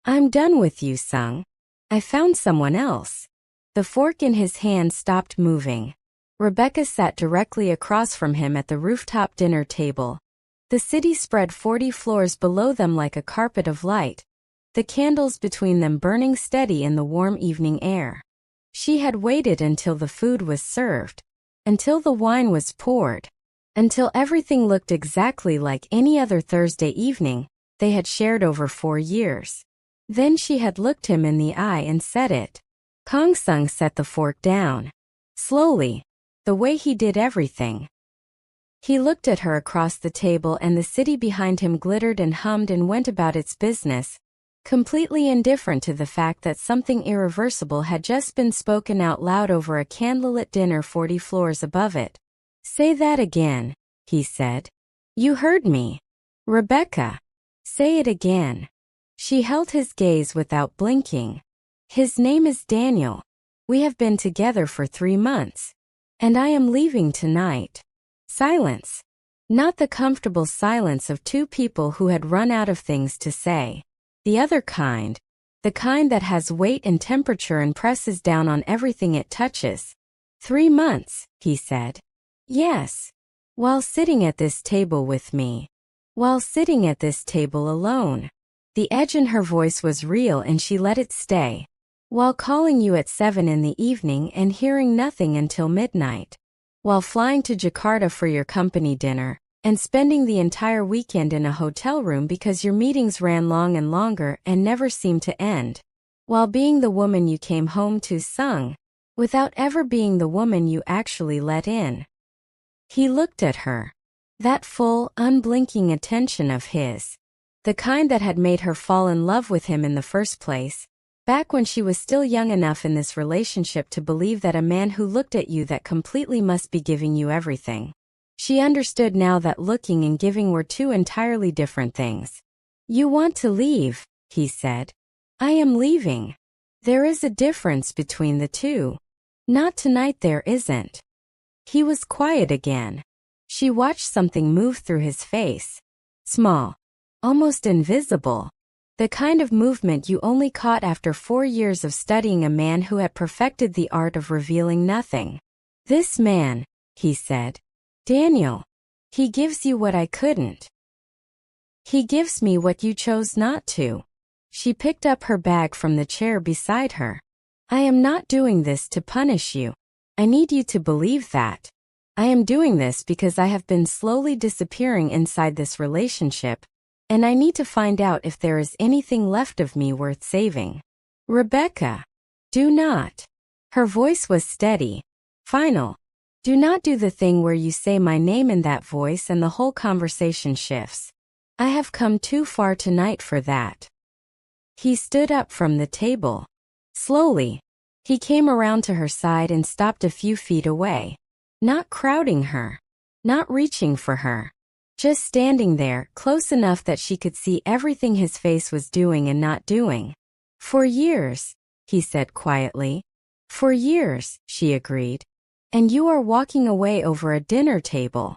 I'm done with you, Sung. I found someone else. The fork in his hand stopped moving. Rebecca sat directly across from him at the rooftop dinner table. The city spread 40 floors below them like a carpet of light, the candles between them burning steady in the warm evening air. She had waited until the food was served, until the wine was poured, until everything looked exactly like any other Thursday evening they had shared over 4 years. Then she had looked him in the eye and said it. Kang Sung set the fork down. Slowly, the way he did everything. He looked at her across the table and the city behind him glittered and hummed and went about its business, completely indifferent to the fact that something irreversible had just been spoken out loud over a candlelit dinner 40 floors above it. Say that again, he said. You heard me. Rebecca. Say it again. She held his gaze without blinking. His name is Daniel. We have been together for 3 months. And I am leaving tonight. Silence. Not the comfortable silence of two people who had run out of things to say. The other kind. The kind that has weight and temperature and presses down on everything it touches. 3 months, he said. Yes. While sitting at this table with me. While sitting at this table alone. The edge in her voice was real and she let it stay. While calling you at 7 in the evening and hearing nothing until midnight. While flying to Jakarta for your company dinner, and spending the entire weekend in a hotel room because your meetings ran long and longer and never seemed to end. While being the woman you came home to, Sung, without ever being the woman you actually let in. He looked at her. That full, unblinking attention of his. The kind that had made her fall in love with him in the first place. Back when she was still young enough in this relationship to believe that a man who looked at you that completely must be giving you everything. She understood now that looking and giving were two entirely different things. You want to leave, he said. I am leaving. There is a difference between the two. Not tonight there isn't. He was quiet again. She watched something move through his face. Small. Almost invisible. The kind of movement you only caught after 4 years of studying a man who had perfected the art of revealing nothing. This man, he said. Daniel. He gives you what I couldn't. He gives me what you chose not to. She picked up her bag from the chair beside her. I am not doing this to punish you. I need you to believe that. I am doing this because I have been slowly disappearing inside this relationship. And I need to find out if there is anything left of me worth saving. Rebecca. Do not. Her voice was steady. Final. Do not do the thing where you say my name in that voice and the whole conversation shifts. I have come too far tonight for that. He stood up from the table. Slowly. He came around to her side and stopped a few feet away. Not crowding her. Not reaching for her. Just standing there, close enough that she could see everything his face was doing and not doing. For years, he said quietly. For years, she agreed. And you are walking away over a dinner table.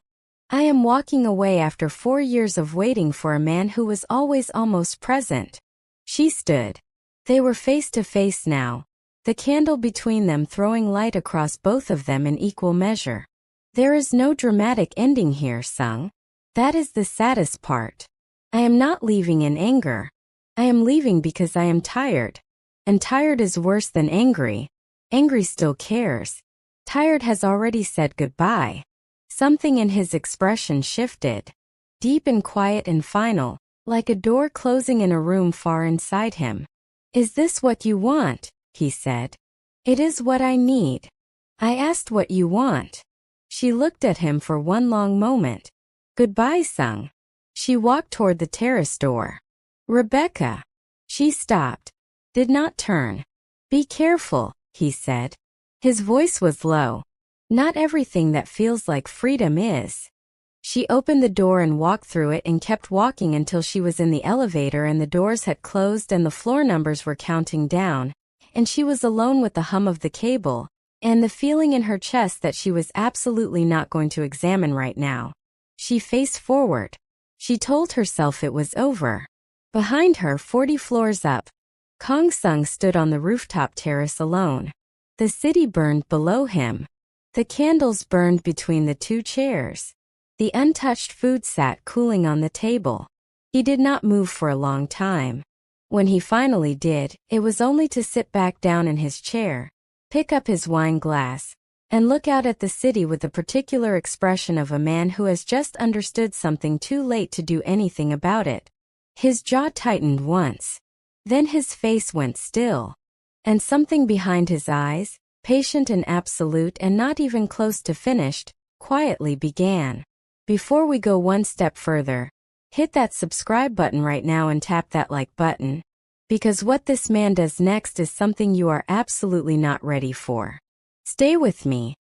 I am walking away after 4 years of waiting for a man who was always almost present. She stood. They were face to face now, the candle between them throwing light across both of them in equal measure. There is no dramatic ending here, Sung. That is the saddest part. I am not leaving in anger. I am leaving because I am tired. And tired is worse than angry. Angry still cares. Tired has already said goodbye. Something in his expression shifted. Deep and quiet and final, like a door closing in a room far inside him. Is this what you want? He said. It is what I need. I asked what you want. She looked at him for one long moment. Goodbye, Sung. She walked toward the terrace door. Rebecca. She stopped. Did not turn. Be careful, he said. His voice was low. Not everything that feels like freedom is. She opened the door and walked through it and kept walking until she was in the elevator and the doors had closed and the floor numbers were counting down, and she was alone with the hum of the cable, and the feeling in her chest that she was absolutely not going to examine right now. She faced forward. She told herself it was over. Behind her, 40 floors up, Kang Sung stood on the rooftop terrace alone. The city burned below him. The candles burned between the two chairs. The untouched food sat cooling on the table. He did not move for a long time. When he finally did, it was only to sit back down in his chair, pick up his wine glass, and look out at the city with the particular expression of a man who has just understood something too late to do anything about it. His jaw tightened once. Then his face went still. And something behind his eyes, patient and absolute and not even close to finished, quietly began. Before we go one step further, hit that subscribe button right now and tap that like button. Because what this man does next is something you are absolutely not ready for. Stay with me.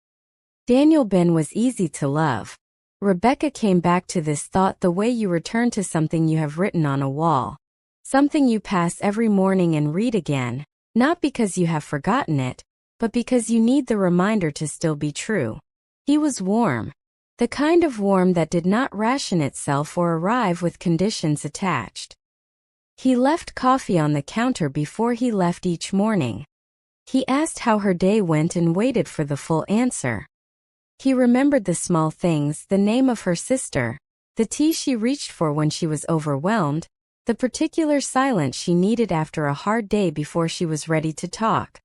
Daniel Ben was easy to love. Rebecca came back to this thought the way you return to something you have written on a wall. Something you pass every morning and read again, not because you have forgotten it, but because you need the reminder to still be true. He was warm. The kind of warm that did not ration itself or arrive with conditions attached. He left coffee on the counter before he left each morning. He asked how her day went and waited for the full answer. He remembered the small things, the name of her sister, the tea she reached for when she was overwhelmed, the particular silence she needed after a hard day before she was ready to talk.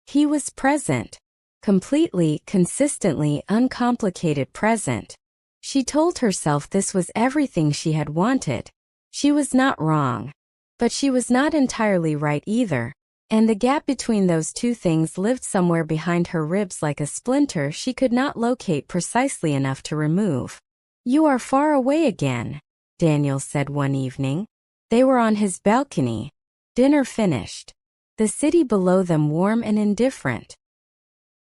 He was present. Completely, consistently, uncomplicated present. She told herself this was everything she had wanted. She was not wrong. But she was not entirely right either, and the gap between those two things lived somewhere behind her ribs like a splinter she could not locate precisely enough to remove. "You are far away again," Daniel said one evening. They were on his balcony. Dinner finished. The city below them warm and indifferent.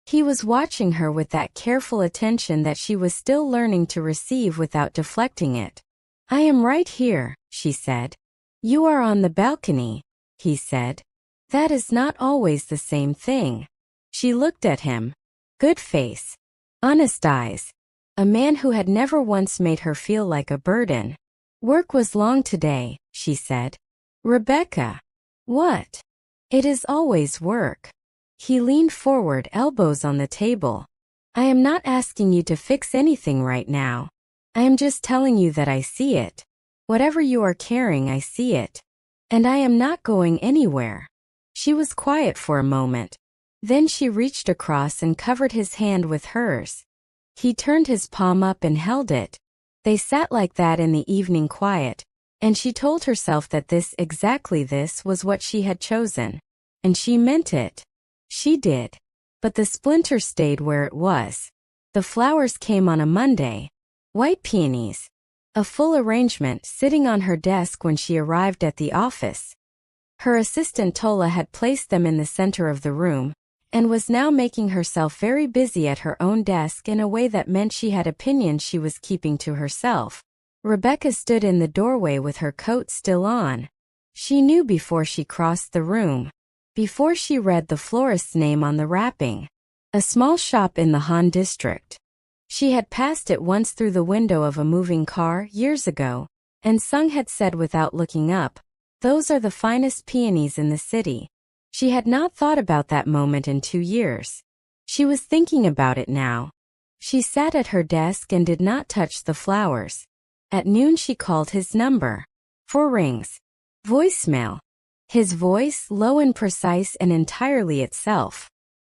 He was watching her with that careful attention that she was still learning to receive without deflecting it. "I am right here," she said. "You are on the balcony," he said. "That is not always the same thing." She looked at him. Good face. Honest eyes. A man who had never once made her feel like a burden. "Work was long today," she said. "Rebecca." "What?" "It is always work." He leaned forward, elbows on the table. "I am not asking you to fix anything right now. I am just telling you that I see it. Whatever you are carrying, I see it. And I am not going anywhere." She was quiet for a moment. Then she reached across and covered his hand with hers. He turned his palm up and held it. They sat like that in the evening quiet, and she told herself that exactly this was what she had chosen. And she meant it. She did. But the splinter stayed where it was. The flowers came on a Monday. White peonies. A full arrangement sitting on her desk when she arrived at the office. Her assistant Tola had placed them in the center of the room, and was now making herself very busy at her own desk in a way that meant she had opinions she was keeping to herself. Rebecca stood in the doorway with her coat still on. She knew before she crossed the room. Before she read the florist's name on the wrapping. A small shop in the Han district. She had passed it once through the window of a moving car years ago, and Sung had said without looking up, "Those are the finest peonies in the city." She had not thought about that moment in 2 years. She was thinking about it now. She sat at her desk and did not touch the flowers. At noon she called his number. 4 rings. Voicemail. His voice, low and precise and entirely itself.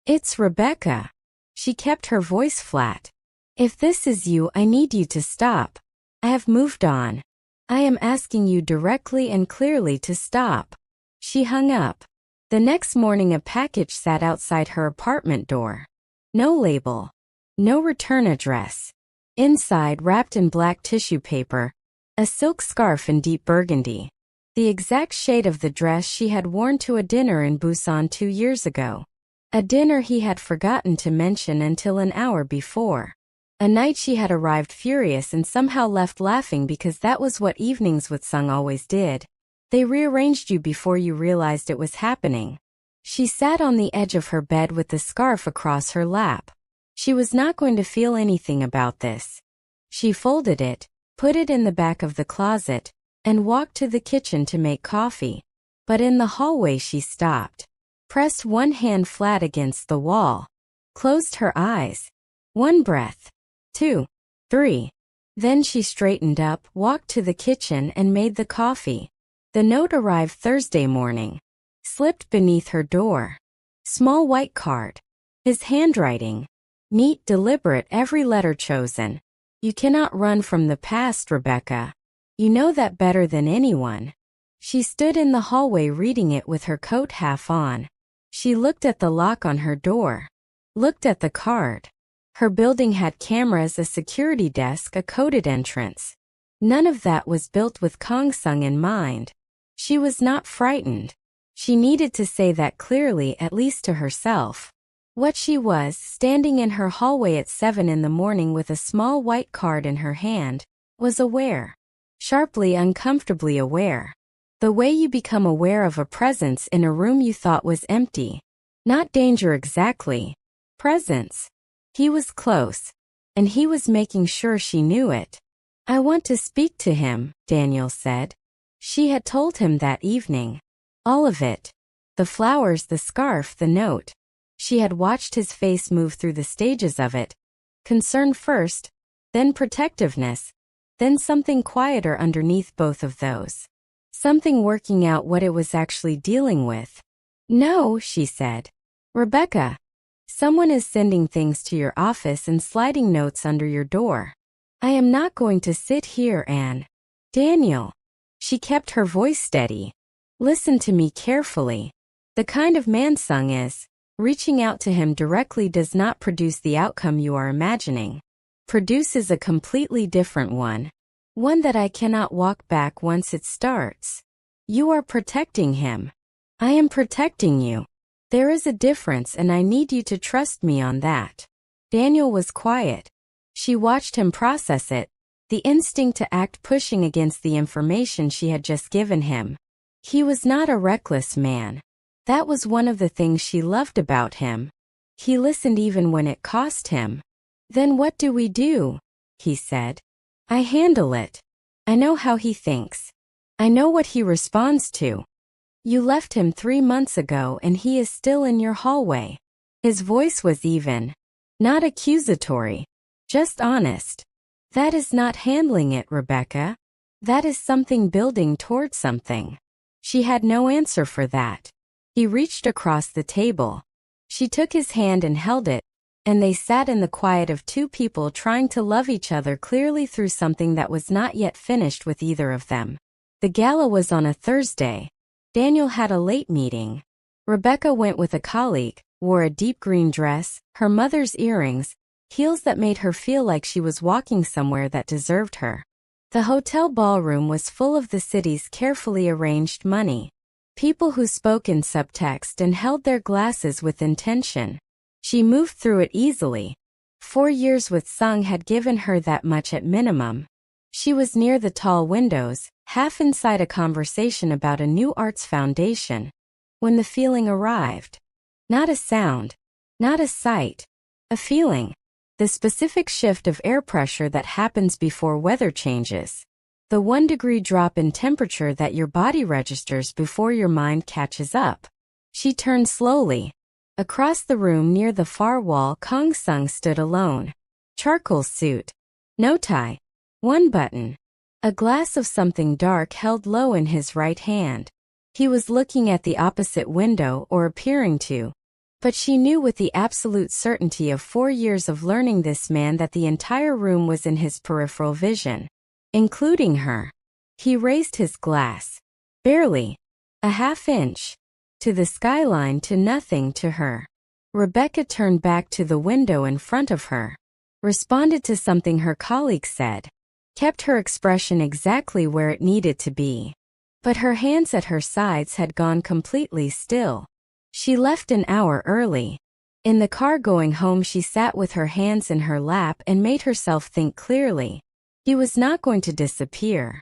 "It's Rebecca." She kept her voice flat. "If this is you, I need you to stop. I have moved on. I am asking you directly and clearly to stop." She hung up. The next morning a package sat outside her apartment door. No label. No return address. Inside, wrapped in black tissue paper, a silk scarf in deep burgundy. The exact shade of the dress she had worn to a dinner in Busan 2 years ago. A dinner he had forgotten to mention until an hour before. A night she had arrived furious and somehow left laughing because that was what evenings with Sung always did. They rearranged you before you realized it was happening. She sat on the edge of her bed with the scarf across her lap. She was not going to feel anything about this. She folded it, put it in the back of the closet, and walked to the kitchen to make coffee. But in the hallway she stopped, pressed one hand flat against the wall, closed her eyes. One breath. 2. 3. Then she straightened up, walked to the kitchen and made the coffee. The note arrived Thursday morning. Slipped beneath her door. Small white card. His handwriting. Neat, deliberate, every letter chosen. You cannot run from the past, Rebecca. You know that better than anyone. She stood in the hallway reading it with her coat half on. She looked at the lock on her door. Looked at the card. Her building had cameras, a security desk, a coded entrance. None of that was built with Kang Sung in mind. She was not frightened. She needed to say that clearly, at least to herself. What she was, standing in her hallway at 7 in the morning with a small white card in her hand, was aware. Sharply, uncomfortably aware. The way you become aware of a presence in a room you thought was empty. Not danger exactly. Presence. He was close. And he was making sure she knew it. I want to speak to him, Daniel said. She had told him that evening. All of it. The flowers, the scarf, the note. She had watched his face move through the stages of it. Concern first, then protectiveness, then something quieter underneath both of those. Something working out what it was actually dealing with. No, she said. Rebecca. Someone is sending things to your office and sliding notes under your door. I am not going to sit here and... Daniel. She kept her voice steady. Listen to me carefully. The kind of man Sung is, reaching out to him directly does not produce the outcome you are imagining. Produces a completely different one. One that I cannot walk back once it starts. You are protecting him. I am protecting you. There is a difference and I need you to trust me on that. Daniel was quiet. She watched him process it, the instinct to act pushing against the information she had just given him. He was not a reckless man. That was one of the things she loved about him. He listened even when it cost him. Then what do we do? He said. I handle it. I know how he thinks. I know what he responds to. You left him 3 months ago and he is still in your hallway. His voice was even. Not accusatory. Just honest. That is not handling it, Rebecca. That is something building toward something. She had no answer for that. He reached across the table. She took his hand and held it, and they sat in the quiet of two people trying to love each other clearly through something that was not yet finished with either of them. The gala was on a Thursday. Daniel had a late meeting. Rebecca went with a colleague, wore a deep green dress, her mother's earrings, heels that made her feel like she was walking somewhere that deserved her. The hotel ballroom was full of the city's carefully arranged money. People who spoke in subtext and held their glasses with intention. She moved through it easily. 4 years with Sung had given her that much at minimum. She was near the tall windows, half inside a conversation about a new arts foundation, when the feeling arrived. Not a sound, not a sight, a feeling. The specific shift of air pressure that happens before weather changes. The 1-degree drop in temperature that your body registers before your mind catches up. She turned slowly. Across the room near the far wall, Kang Sung stood alone. Charcoal suit. No tie. One button. A glass of something dark held low in his right hand. He was looking at the opposite window, or appearing to. But she knew with the absolute certainty of 4 years of learning this man that the entire room was in his peripheral vision. Including her. He raised his glass. Barely. A half-inch. To the skyline, to nothing, to her. Rebecca turned back to the window in front of her. Responded to something her colleague said. Kept her expression exactly where it needed to be. But her hands at her sides had gone completely still. She left an hour early. In the car going home she sat with her hands in her lap and made herself think clearly. He was not going to disappear.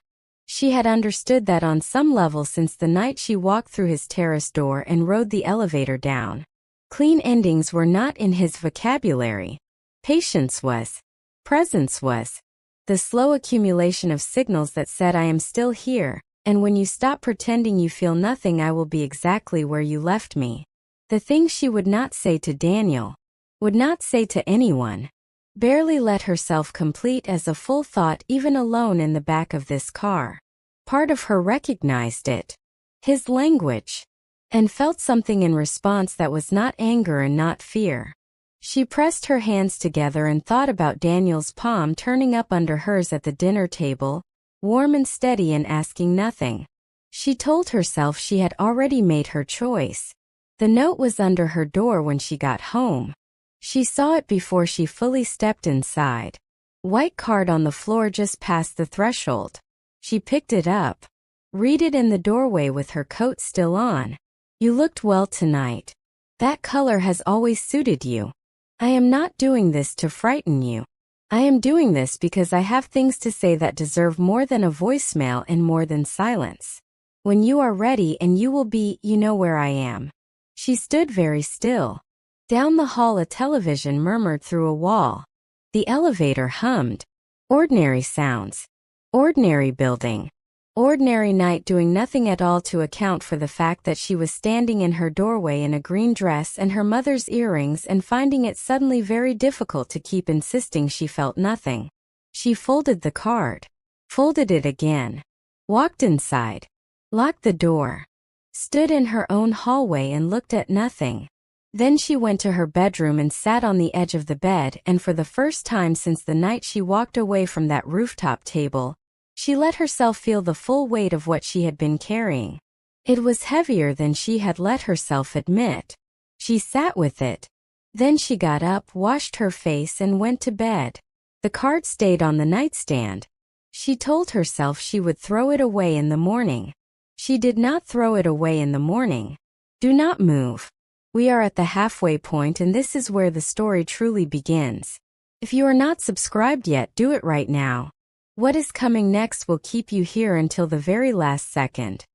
She had understood that on some level since the night she walked through his terrace door and rode the elevator down. Clean endings were not in his vocabulary. Patience was. Presence was. The slow accumulation of signals that said I am still here, and when you stop pretending you feel nothing I will be exactly where you left me. The things she would not say to Daniel, would not say to anyone. Barely let herself complete as a full thought even alone in the back of this car. Part of her recognized it. His language. And felt something in response that was not anger and not fear. She pressed her hands together and thought about Daniel's palm turning up under hers at the dinner table, warm and steady and asking nothing. She told herself she had already made her choice. The note was under her door when she got home. She saw it before she fully stepped inside. White card on the floor just past the threshold. She picked it up. Read it in the doorway with her coat still on. You looked well tonight. That color has always suited you. I am not doing this to frighten you. I am doing this because I have things to say that deserve more than a voicemail and more than silence. When you are ready and you will be, you know where I am. She stood very still. Down the hall a television murmured through a wall. The elevator hummed. Ordinary sounds. Ordinary building. Ordinary night doing nothing at all to account for the fact that she was standing in her doorway in a green dress and her mother's earrings and finding it suddenly very difficult to keep insisting she felt nothing. She folded the card. Folded it again. Walked inside. Locked the door. Stood in her own hallway and looked at nothing. Then she went to her bedroom and sat on the edge of the bed and for the first time since the night she walked away from that rooftop table, she let herself feel the full weight of what she had been carrying. It was heavier than she had let herself admit. She sat with it. Then she got up, washed her face and went to bed. The card stayed on the nightstand. She told herself she would throw it away in the morning. She did not throw it away in the morning. Do not move. We are at the halfway point and this is where the story truly begins. If you are not subscribed yet, do it right now. What is coming next will keep you here until the very last second.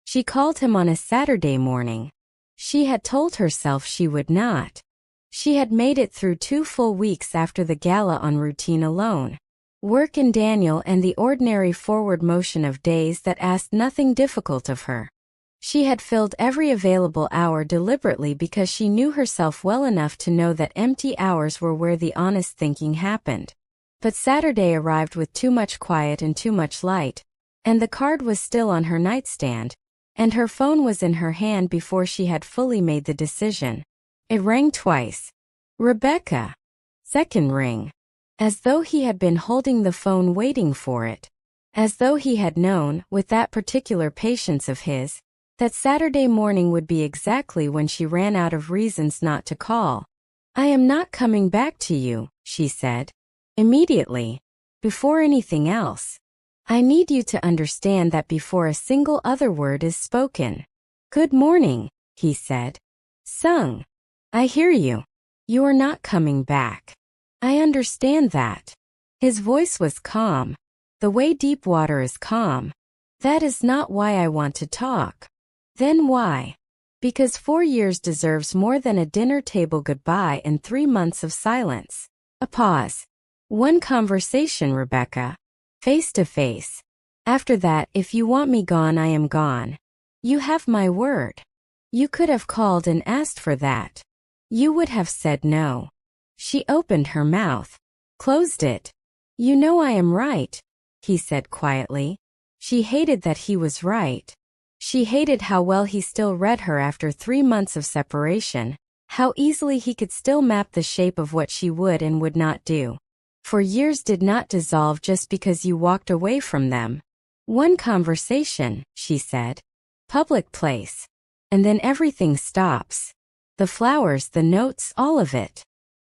She called him on a Saturday morning. She had told herself she would not. She had made it through 2 full weeks after the gala on routine alone. Work and Daniel and the ordinary forward motion of days that asked nothing difficult of her. She had filled every available hour deliberately because she knew herself well enough to know that empty hours were where the honest thinking happened. But Saturday arrived with too much quiet and too much light, and the card was still on her nightstand, and her phone was in her hand before she had fully made the decision. It rang twice. Rebecca. Second ring. As though he had been holding the phone waiting for it. As though he had known, with that particular patience of his, that Saturday morning would be exactly when she ran out of reasons not to call. I am not coming back to you, she said. Immediately. Before anything else. I need you to understand that before a single other word is spoken. Good morning, he said. Sung. I hear you. You are not coming back. I understand that. His voice was calm. The way deep water is calm. That is not why I want to talk. Then why? Because 4 years deserves more than a dinner table goodbye and 3 months of silence. A pause. One conversation, Rebecca. Face to face. After that, if you want me gone, I am gone. You have my word. You could have called and asked for that. You would have said no. She opened her mouth. Closed it. You know I am right, he said quietly. She hated that he was right. She hated how well he still read her after 3 months of separation, how easily he could still map the shape of what she would and would not do. For years did not dissolve just because you walked away from them. One conversation, she said. Public place. And then everything stops. The flowers, the notes, all of it.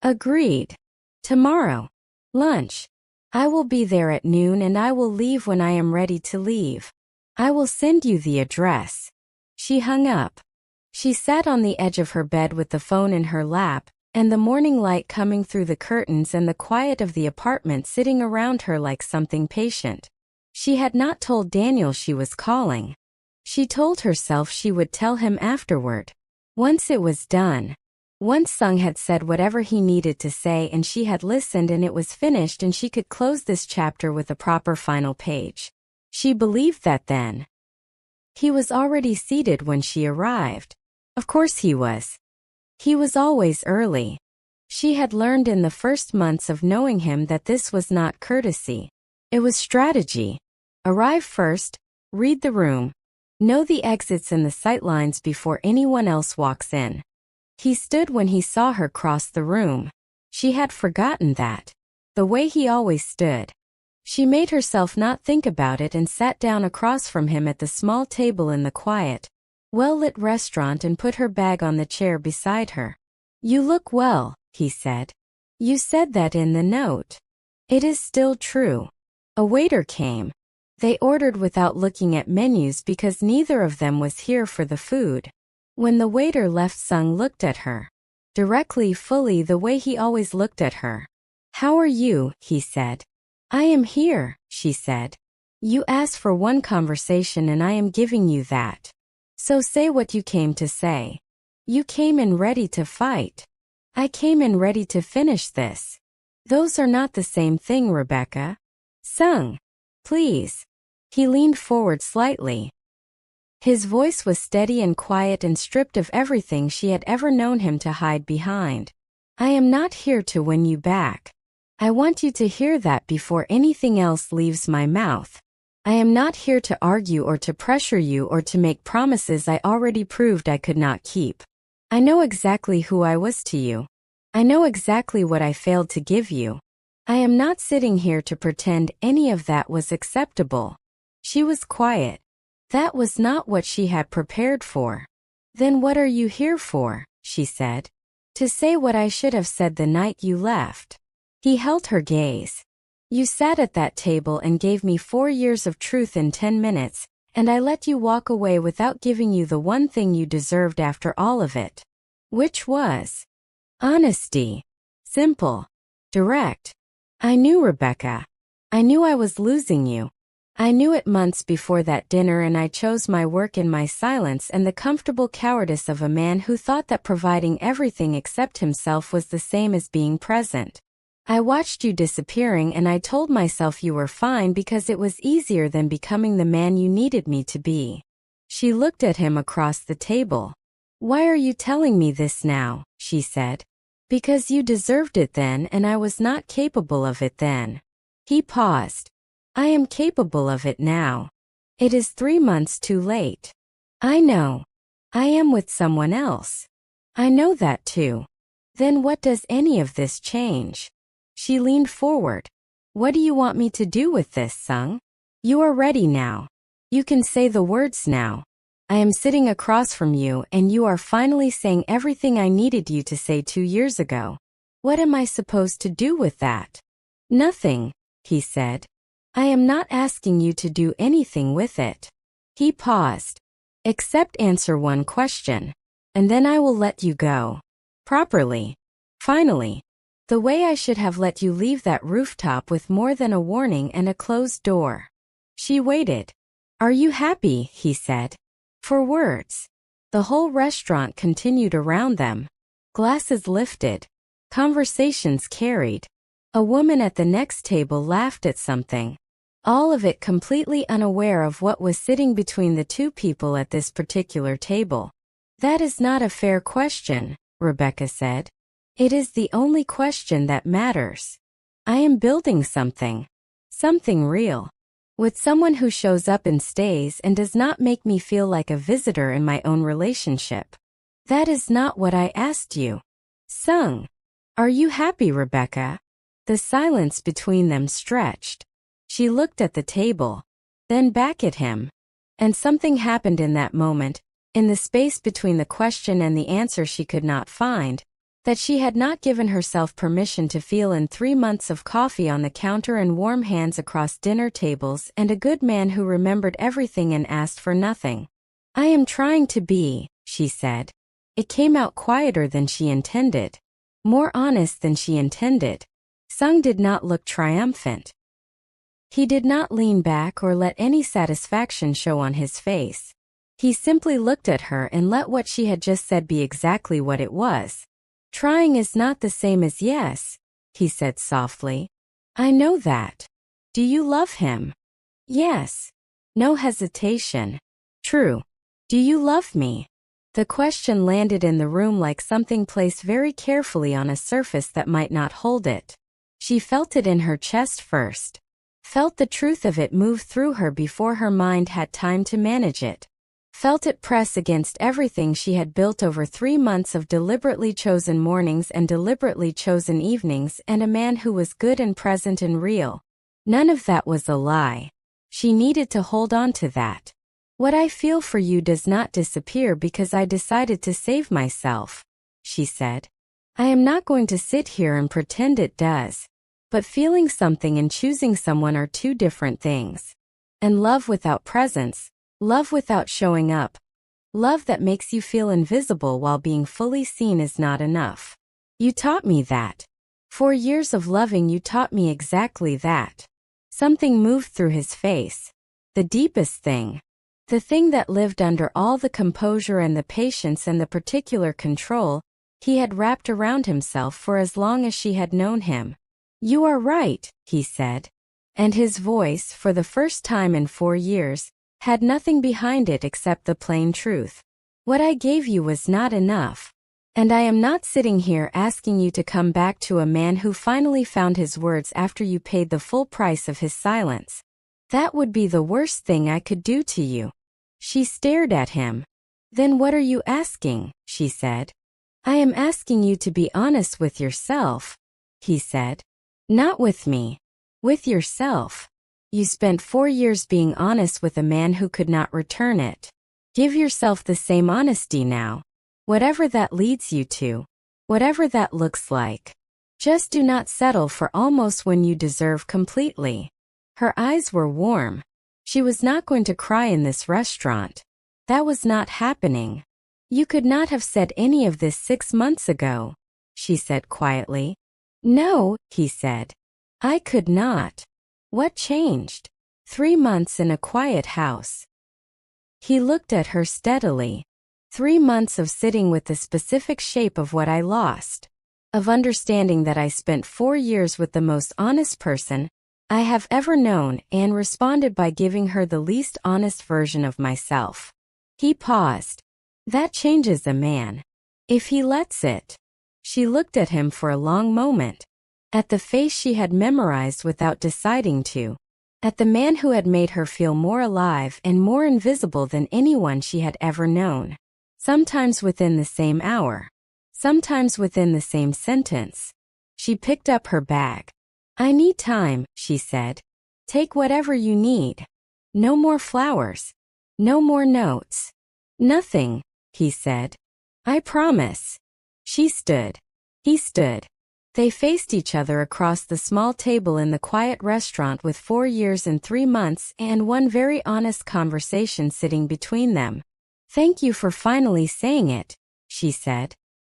Agreed. Tomorrow. Lunch. I will be there at noon and I will leave when I am ready to leave. I will send you the address. She hung up. She sat on the edge of her bed with the phone in her lap, and the morning light coming through the curtains and the quiet of the apartment sitting around her like something patient. She had not told Daniel she was calling. She told herself she would tell him afterward. Once it was done. Once Sung had said whatever he needed to say and she had listened and it was finished and she could close this chapter with a proper final page. She believed that then. He was already seated when she arrived. Of course he was. He was always early. She had learned in the first months of knowing him that this was not courtesy. It was strategy. Arrive first, read the room, know the exits and the sightlines before anyone else walks in. He stood when he saw her cross the room. She had forgotten that. The way he always stood. She made herself not think about it and sat down across from him at the small table in the quiet, well-lit restaurant and put her bag on the chair beside her. You look well, he said. You said that in the note. It is still true. A waiter came. They ordered without looking at menus because neither of them was here for the food. When the waiter left, Sung looked at her. Directly, fully, the way he always looked at her. How are you? He said. I am here, she said. You asked for one conversation and I am giving you that. So say what you came to say. You came in ready to fight. I came in ready to finish this. Those are not the same thing, Rebecca. Sung, please. He leaned forward slightly. His voice was steady and quiet and stripped of everything she had ever known him to hide behind. I am not here to win you back. I want you to hear that before anything else leaves my mouth. I am not here to argue or to pressure you or to make promises I already proved I could not keep. I know exactly who I was to you. I know exactly what I failed to give you. I am not sitting here to pretend any of that was acceptable. She was quiet. That was not what she had prepared for. Then what are you here for? She said. To say what I should have said the night you left. He held her gaze. You sat at that table and gave me 4 years of truth in 10 minutes, and I let you walk away without giving you the one thing you deserved after all of it. Which was honesty. Simple. Direct. I knew, Rebecca. I knew I was losing you. I knew it months before that dinner, and I chose my work in my silence and the comfortable cowardice of a man who thought that providing everything except himself was the same as being present. I watched you disappearing and I told myself you were fine because it was easier than becoming the man you needed me to be. She looked at him across the table. Why are you telling me this now? She said. Because you deserved it then and I was not capable of it then. He paused. I am capable of it now. It is 3 months too late. I know. I am with someone else. I know that too. Then what does any of this change? She leaned forward. What do you want me to do with this, Sung? You are ready now. You can say the words now. I am sitting across from you and you are finally saying everything I needed you to say 2 years ago. What am I supposed to do with that? Nothing, he said. I am not asking you to do anything with it. He paused. Except answer one question. And then I will let you go. Properly. Finally. The way I should have let you leave that rooftop with more than a warning and a closed door. She waited. Are you happy? He said. For words. The whole restaurant continued around them. Glasses lifted. Conversations carried. A woman at the next table laughed at something. All of it completely unaware of what was sitting between the two people at this particular table. That is not a fair question, Rebecca said. It is the only question that matters. I am building something. Something real. With someone who shows up and stays and does not make me feel like a visitor in my own relationship. That is not what I asked you. Sung. Are you happy, Rebecca? The silence between them stretched. She looked at the table, then back at him. And something happened in that moment, in the space between the question and the answer she could not find, that she had not given herself permission to feel in 3 months of coffee on the counter and warm hands across dinner tables and a good man who remembered everything and asked for nothing. I am trying to be, she said. It came out quieter than she intended. More honest than she intended. Sung did not look triumphant. He did not lean back or let any satisfaction show on his face. He simply looked at her and let what she had just said be exactly what it was. Trying is not the same as yes, he said softly. I know that. Do you love him? Yes. No hesitation. True. Do you love me? The question landed in the room like something placed very carefully on a surface that might not hold it. She felt it in her chest first. Felt the truth of it move through her before her mind had time to manage it. Felt it press against everything she had built over 3 months of deliberately chosen mornings and deliberately chosen evenings, and a man who was good and present and real. None of that was a lie. She needed to hold on to that. What I feel for you does not disappear because I decided to save myself, she said. I am not going to sit here and pretend it does. But feeling something and choosing someone are two different things. And love without presence, love without showing up, love that makes you feel invisible while being fully seen is not enough. You taught me that. 4 years of loving you taught me exactly that. Something moved through his face. The deepest thing. The thing that lived under all the composure and the patience and the particular control he had wrapped around himself for as long as she had known him. You are right, he said. And his voice, for the first time in 4 years, had nothing behind it except the plain truth. What I gave you was not enough. And I am not sitting here asking you to come back to a man who finally found his words after you paid the full price of his silence. That would be the worst thing I could do to you. She stared at him. Then what are you asking? She said. I am asking you to be honest with yourself, he said. Not with me. With yourself. You spent 4 years being honest with a man who could not return it. Give yourself the same honesty now. Whatever that leads you to. Whatever that looks like. Just do not settle for almost when you deserve completely. Her eyes were warm. She was not going to cry in this restaurant. That was not happening. You could not have said any of this 6 months ago, she said quietly. No, he said. I could not. What changed? 3 months in a quiet house. He looked at her steadily. 3 months of sitting with the specific shape of what I lost. Of understanding that I spent 4 years with the most honest person I have ever known, and responded by giving her the least honest version of myself. He paused. That changes a man. If he lets it. She looked at him for a long moment. At the face she had memorized without deciding to. At the man who had made her feel more alive and more invisible than anyone she had ever known. Sometimes within the same hour. Sometimes within the same sentence. She picked up her bag. I need time, she said. Take whatever you need. No more flowers. No more notes. Nothing, he said. I promise. She stood. He stood. They faced each other across the small table in the quiet restaurant with 4 years and 3 months and one very honest conversation sitting between them. Thank you for finally saying it, she said.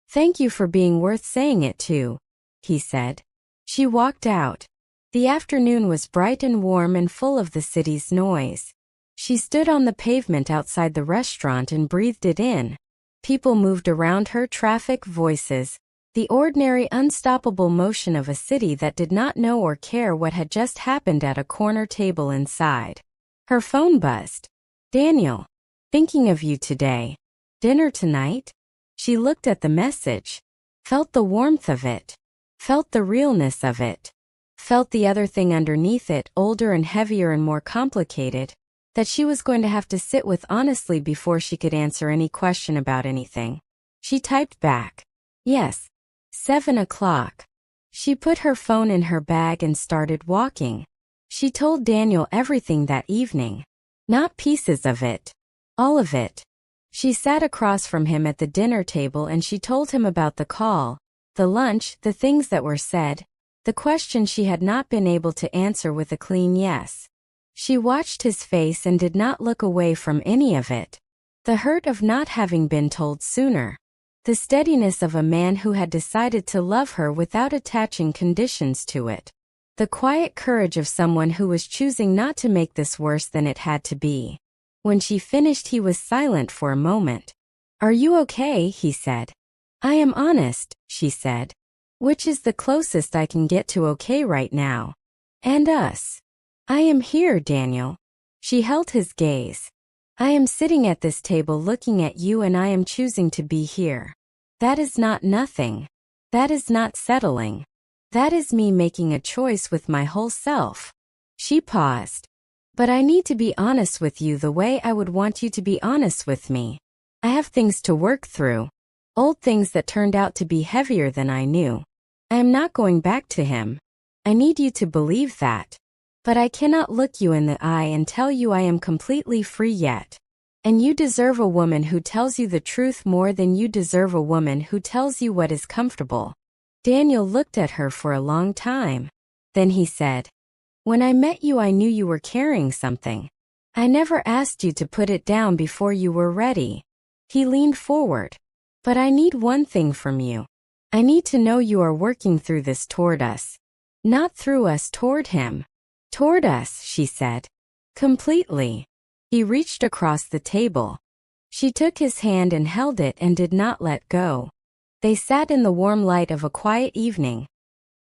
Thank you for being worth saying it to, he said. She walked out. The afternoon was bright and warm and full of the city's noise. She stood on the pavement outside the restaurant and breathed it in. People moved around her, traffic, voices. The ordinary, unstoppable motion of a city that did not know or care what had just happened at a corner table inside. Her phone buzzed. Daniel. Thinking of you today. Dinner tonight? She looked at the message. Felt the warmth of it. Felt the realness of it. Felt the other thing underneath it, older and heavier and more complicated, that she was going to have to sit with honestly before she could answer any question about anything. She typed back. Yes. 7 o'clock. She put her phone in her bag and started walking. She told Daniel everything that evening. Not pieces of it. All of it. She sat across from him at the dinner table and she told him about the call, the lunch, the things that were said, the question she had not been able to answer with a clean yes. She watched his face and did not look away from any of it. The hurt of not having been told sooner. The steadiness of a man who had decided to love her without attaching conditions to it. The quiet courage of someone who was choosing not to make this worse than it had to be. When she finished, he was silent for a moment. Are you okay? He said. I am honest, she said. Which is the closest I can get to okay right now. And us. I am here, Daniel. She held his gaze. I am sitting at this table looking at you and I am choosing to be here. That is not nothing. That is not settling. That is me making a choice with my whole self. She paused. But I need to be honest with you the way I would want you to be honest with me. I have things to work through. Old things that turned out to be heavier than I knew. I am not going back to him. I need you to believe that. But I cannot look you in the eye and tell you I am completely free yet. And you deserve a woman who tells you the truth more than you deserve a woman who tells you what is comfortable. Daniel looked at her for a long time. Then he said, when I met you I knew you were carrying something. I never asked you to put it down before you were ready. He leaned forward. But I need one thing from you. I need to know you are working through this toward us. Not through us toward him. Toward us, she said. Completely. He reached across the table. She took his hand and held it and did not let go. They sat in the warm light of a quiet evening.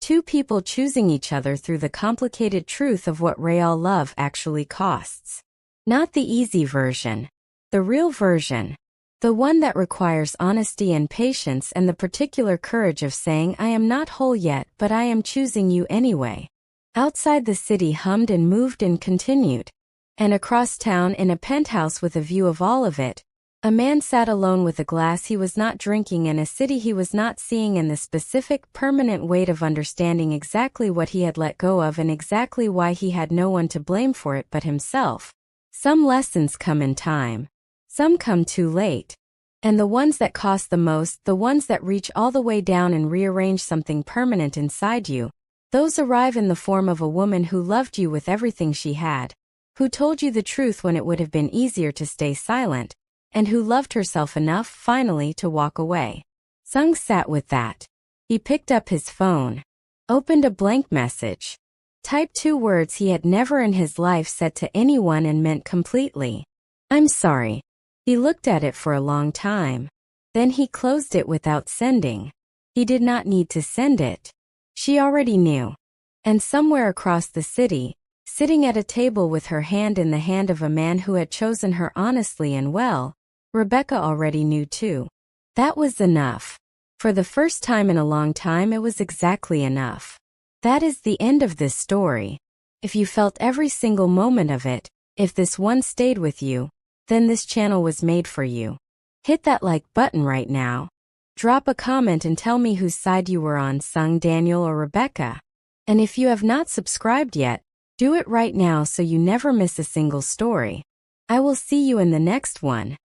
Two people choosing each other through the complicated truth of what real love actually costs. Not the easy version. The real version. The one that requires honesty and patience and the particular courage of saying I am not whole yet but I am choosing you anyway. Outside the city hummed and moved and continued. And across town in a penthouse with a view of all of it, a man sat alone with a glass he was not drinking and a city he was not seeing and the specific permanent weight of understanding exactly what he had let go of and exactly why he had no one to blame for it but himself. Some lessons come in time. Some come too late. And the ones that cost the most, the ones that reach all the way down and rearrange something permanent inside you, those arrive in the form of a woman who loved you with everything she had, who told you the truth when it would have been easier to stay silent, and who loved herself enough finally to walk away. Sung sat with that. He picked up his phone, opened a blank message, typed 2 words he had never in his life said to anyone and meant completely. I'm sorry. He looked at it for a long time. Then he closed it without sending. He did not need to send it. She already knew. And somewhere across the city, sitting at a table with her hand in the hand of a man who had chosen her honestly and well, Rebecca already knew too. That was enough. For the first time in a long time it was exactly enough. That is the end of this story. If you felt every single moment of it, if this one stayed with you, then this channel was made for you. Hit that like button right now. Drop a comment and tell me whose side you were on, Sung, Daniel, or Rebecca. And if you have not subscribed yet, do it right now so you never miss a single story. I will see you in the next one.